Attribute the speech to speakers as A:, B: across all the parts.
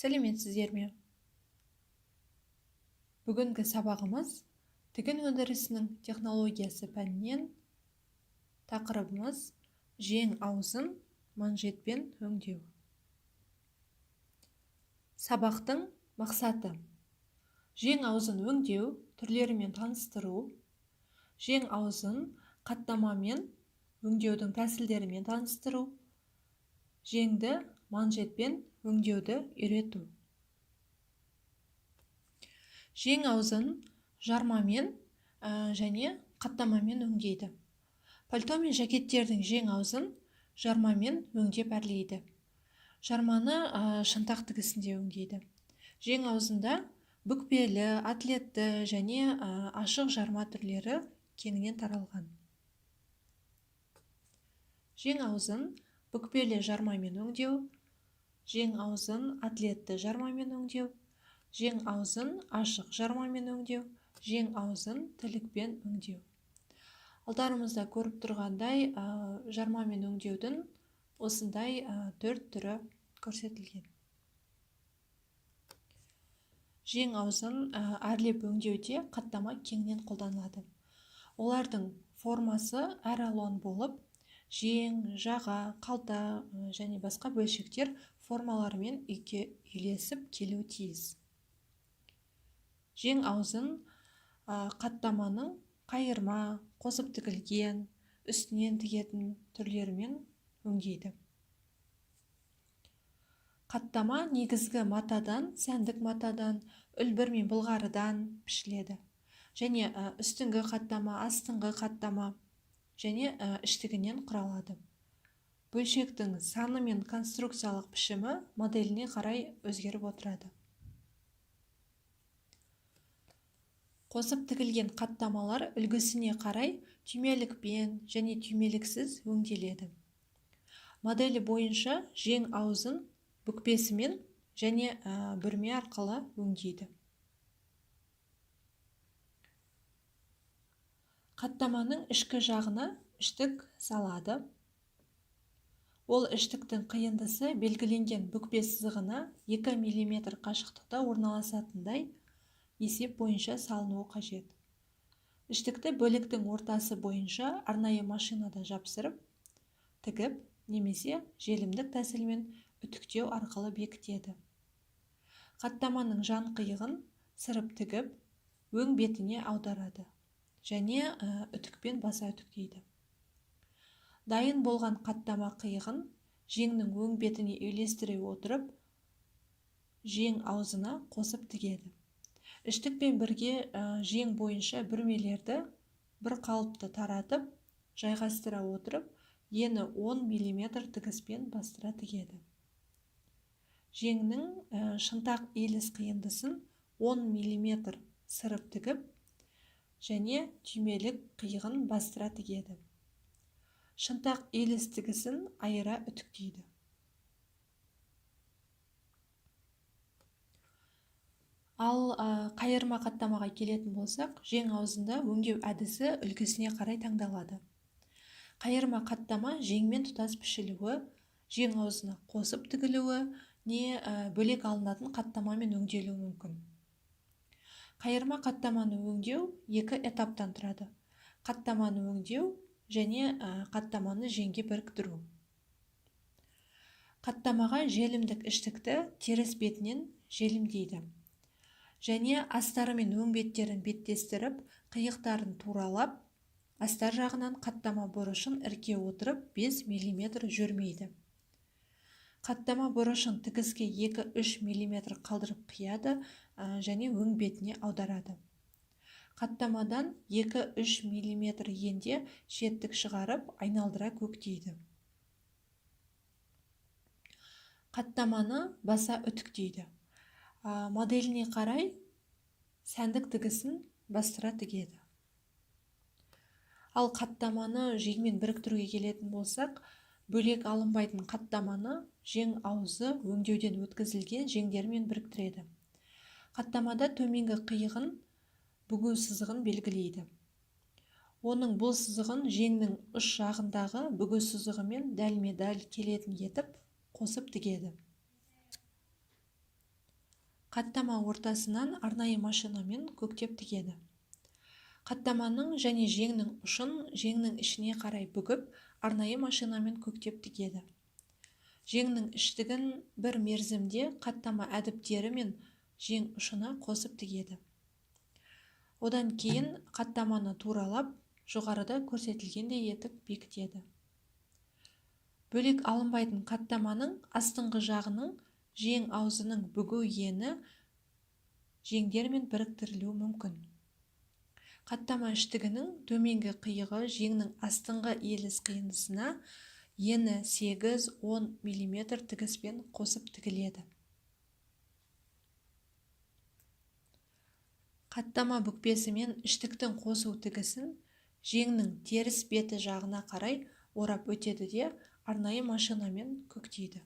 A: Сәлеметсіздер ме? Бүгінгі сабағымыз тігін өндірісінің технологиясы пәнінен тақырыбымыз жең аузын манжетпен өңдеу. Сабақтың мақсаты: жең аузын өңдеу түрлерімен таныстыру, жең аузын қаттамамен өңдеудің тәсілдерімен таныстыру, жеңді манжетпен өңдеуді үйрету. Жең аузын жармамен және қаттамамен өңдейді. Пальто мен жакеттердің жең аузын жармамен өңдеп әрлейді. Жарманы шынтақ тігісінде өңдейді. Жең аузында бүкпелі, атлетті және ашық жарма түрлері кеңінен таралған. Жең аузын бүкпелі жармамен өңдеу, жең аузын атлетті жармамен өңдеу, жең аузын ашық жармамен өңдеу, жең аузын тілікпен өңдеу. Алдарымызда көріп тұрғандай жармамен өңдеудің осындай 4 түрі көрсетілген. Жең аузын әрлеп өңдеуде қаттама кеңінен қолданылады. Олардың формасы әр алуан болып, жең, жаға, қалта және басқа бөлшектер формаларымен үйлесіп келуі тиіс. Жең аузын қаттаманың қайырма, қосып тігілген, үстінен тігетін түрлерімен өңдейді. Қаттама негізгі матадан, сәндік матадан, үлбір мен былғарыдан пішіледі. Және үстіңгі қаттама, астыңғы қаттама және іштігінен құралады. Бөлшектің саны мен конструкциялық пішімі моделіне қарай өзгеріп отырады. Қосып тігілген қаттамалар үлгісіне қарай түймелікпен және түймеліксіз өңделеді. Моделі бойынша жең аузын бүкпесімен және бүрме арқылы өңдейді. Қаттаманың ішкі жағына іштік салады. Ол іштіктің қиындысы белгіленген бүкпе сызығына 2 мм қашықтықта орналасатындай есеп бойынша салынуы қажет. Іштікті бөліктің ортасы бойынша арнайы машинада жапсырып, тігіп немесе желімдік тәсілмен үтіктеу арқылы бекітеді. Қаттаманың жан қиығын сырып тігіп, өң бетіне аударады және үтікпен баса үтіктейді. Дайын болған қаттама қиығын жеңнің өң бетіне үйлестіре отырып, жең аузына қосып тігеді. Іштікпен бірге жең бойынша бүрмелерді бір қалыпты таратып, жайғастыра отырып, ені 10 мм тігіспен бастыра тігеді. Жеңнің шынтақ иіліс қиындысын 10 мм сырып тігіп, және түймелік қиығын бастыра тігеді. Шынтақ иіліс тігісін айыра үтіктейді. Ал қайырма қаттамаға келетін болсақ, жең аузында өңдеу әдісі үлгісіне қарай таңдалады. Қайырма қаттама жеңмен тұтас пішілуі, жең аузына қосып тігілуі, не бөлек алынатын қаттамамен өңделуі мүмкін. Қайырма қаттаманы өңдеу 2 этаптан тұрады. Қаттаманы өңдеу және қаттаманы жеңге біріктіру. Қаттамаға желімдік іштікті теріс бетінен желімдейді. Және астары мен өң беттерін беттестіріп, қиықтарын туралап, астар жағынан қаттама бұрышын ірке отырып 5 мм жүрмейді. Қаттама бұрышын тігіске 2-3 мм қалдырып қияды және өң бетіне аударады. Қаттамадан 2-3 мм енде шеттік шығарып, айналдыра көктейді. Қаттаманы баса үтіктейді. Моделіне қарай сәндік тігісін бастыра тігеді. Ал қаттаманы жеңмен біріктіруге келетін болсақ, бөлек алынбайтын қаттаманы жең аузы өңдеуден өткізілген жеңдермен біріктіреді. Қаттамада төменгі қиығын бүгу сызығын белгілейді. Оның бұл сызығын жеңнің ұш жағындағы бүгу сызығымен дәлме-дәл келетін етіп қосып тігеді. қаттама ортасынан арнайы машинамен көктеп тігеді. Қаттаманың және жеңнің ұшын жеңнің ішіне қарай бүгіп, арнайы машинамен көктеп тігеді. Жеңнің іштігін бір мерзімде қаттама әдіптері мен жең ұшына қосып тігеді. Одан кейін қаттаманы туралап, жоғарыда көрсетілгендей етіп бекітеді. Бөлек алынбайтын қаттаманың астыңғы жағының жең аузының бүгу ені жеңдермен біріктірілуі мүмкін. Қаттама іштігінің төменгі қиығы жеңнің астыңғы иіліс қиындысына ені 8-10 мм тігіспен қосып тігіледі. Қаттама бүкпесі мен іштіктің қосу тігісін жеңнің теріс беті жағына қарай орап өтеді де арнайы машинамен көктейді.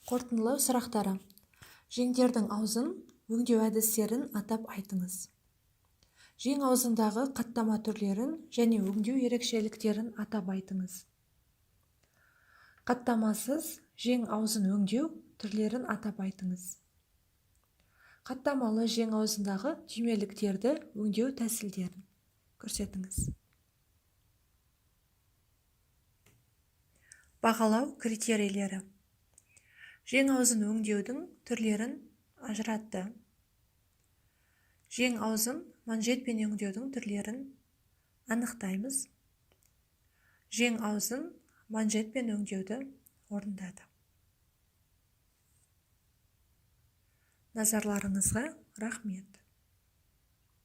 A: Қорытындылау сұрақтары. Жеңдердің аузын өңдеу әдістерін атап айтыңыз. Жең аузындағы қаттама түрлерін және өңдеу ерекшеліктерін атап айтыңыз. Қаттамасыз жең аузын өңдеу түрлерін атап айтыңыз. Қаттамалы жең аузындағы түймеліктерді өңдеу тәсілдерін көрсетіңіз. Бағалау критерийлері. Жең аузын өңдеудің түрлерін ажыратты. Жең аузын манжетпен өңдеудің түрлерін анықтаймыз. Жең аузын манжетпен өңдеуді орындады. Назарларыңызға рахмет.